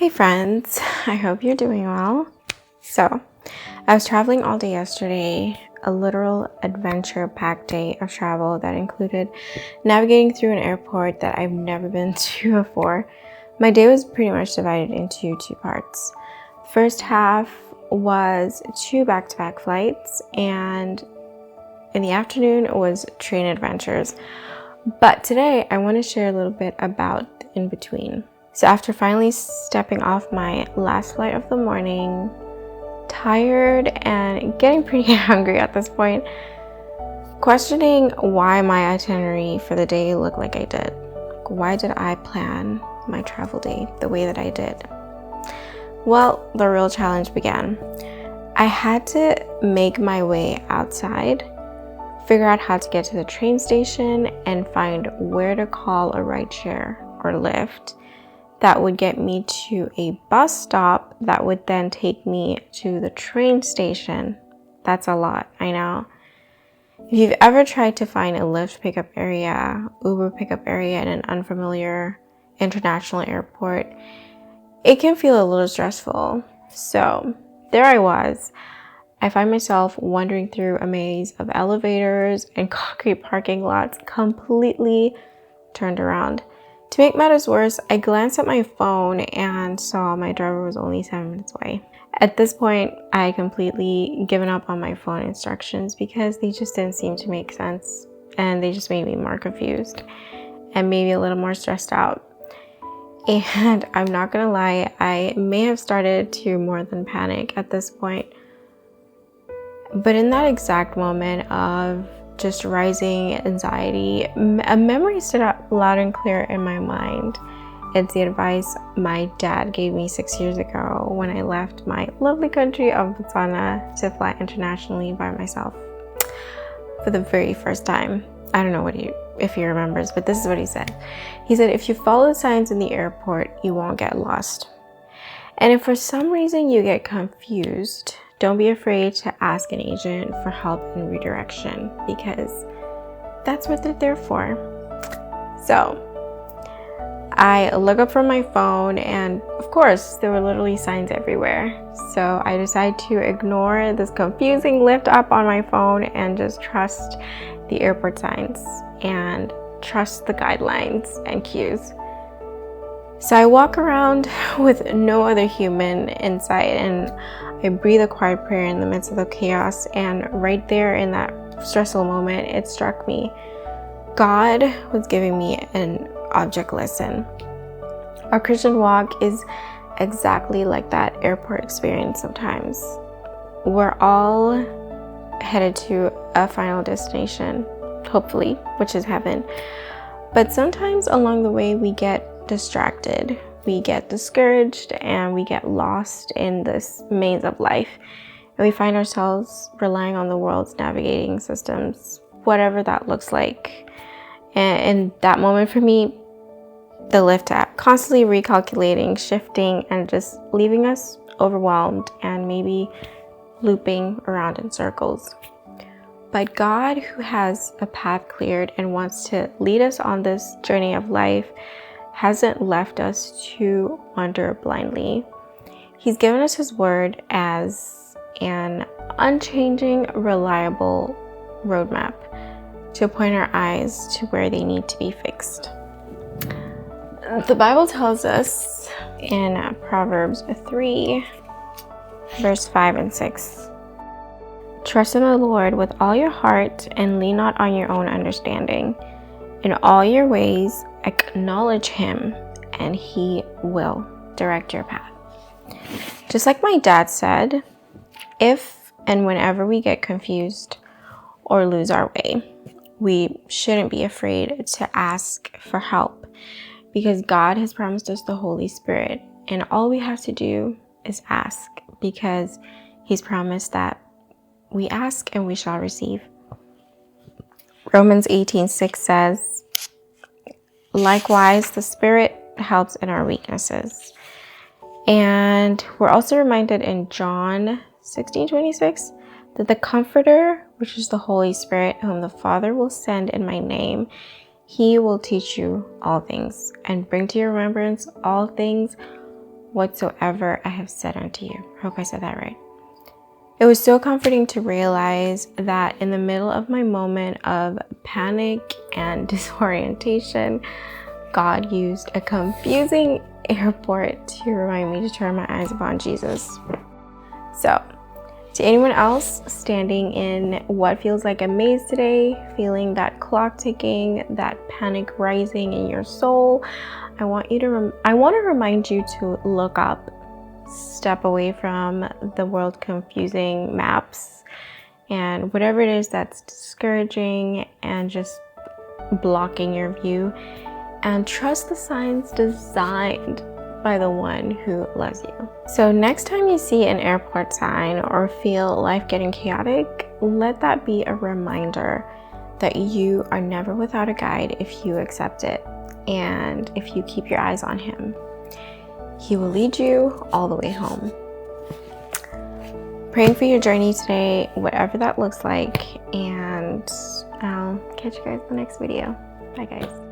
Hey friends, I hope you're doing well. So, I was traveling all day yesterday, a literal adventure-packed day of travel that included navigating through an airport that I've never been to before. My day was pretty much divided into two parts. First half was 2 back-to-back flights, and in the afternoon was train adventures. But today I want to share a little bit about the in-between. So after finally stepping off my last flight of the morning, tired and getting pretty hungry at this point, questioning why my itinerary for the day looked like I did. Why did I plan my travel day the way that I did? Well, the real challenge began. I had to make my way outside, figure out how to get to the train station, and find where to call a rideshare or Lyft that would get me to a bus stop that would then take me to the train station. That's a lot, I know. If you've ever tried to find a Lyft pickup area, Uber pickup area in an unfamiliar international airport, it can feel a little stressful. So there I was. I find myself wandering through a maze of elevators and concrete parking lots, completely turned around. To make matters worse, I glanced at my phone and saw my driver was only 7 minutes away. At this point, I had completely given up on my phone instructions because they just didn't seem to make sense, and they just made me more confused and maybe a little more stressed out. And I'm not gonna lie, I may have started to more than panic at this point. But in that exact moment of just rising anxiety, a memory stood out loud and clear in my mind. It's the advice my dad gave me 6 years ago when I left my lovely country of Botswana to fly internationally by myself for the very first time. I don't know if he remembers, but this is what he said. He said, if you follow the signs in the airport, you won't get lost. And if for some reason you get confused, don't be afraid to ask an agent for help and redirection, because that's what they're there for. So I look up from my phone, and of course there were literally signs everywhere. So I decided to ignore this confusing Lyft app on my phone and just trust the airport signs and trust the guidelines and cues. So I walk around with no other human in sight, and I breathe a quiet prayer in the midst of the chaos. And right there in that stressful moment, it struck me. God was giving me an object lesson. Our Christian walk is exactly like that airport experience sometimes. We're all headed to a final destination, hopefully, which is heaven. But sometimes along the way, we get distracted, we get discouraged, and we get lost in this maze of life, and we find ourselves relying on the world's navigating systems, whatever that looks like. And in that moment for me, the Lyft app, constantly recalculating, shifting, and just leaving us overwhelmed and maybe looping around in circles. But God, who has a path cleared and wants to lead us on this journey of life, hasn't left us to wander blindly. He's given us his word as an unchanging, reliable roadmap to point our eyes to where they need to be fixed. The Bible tells us in Proverbs 3, verse 5 and 6, trust in the Lord with all your heart and lean not on your own understanding. In all your ways, acknowledge him, and he will direct your path. Just like my dad said, if and whenever we get confused or lose our way, we shouldn't be afraid to ask for help, because God has promised us the Holy Spirit, and all we have to do is ask, because he's promised that we ask and we shall receive. Romans 18:6 says, likewise, the Spirit helps in our weaknesses. And we're also reminded in John 16:26 that the Comforter, which is the Holy Spirit, whom the Father will send in my name, he will teach you all things and bring to your remembrance all things whatsoever I have said unto you. I hope I said that right. It was so comforting to realize that in the middle of my moment of panic and disorientation, God used a confusing airport to remind me to turn my eyes upon Jesus. So, to anyone else standing in what feels like a maze today, feeling that clock ticking, that panic rising in your soul, I want to remind you to look up, step away from the world confusing maps and whatever it is that's discouraging and just blocking your view, and trust the signs designed by the one who loves you. So next time you see an airport sign or feel life getting chaotic, let that be a reminder that you are never without a guide if you accept it and if you keep your eyes on him. He will lead you all the way home. Praying for your journey today, whatever that looks like, and I'll catch you guys in the next video. Bye guys.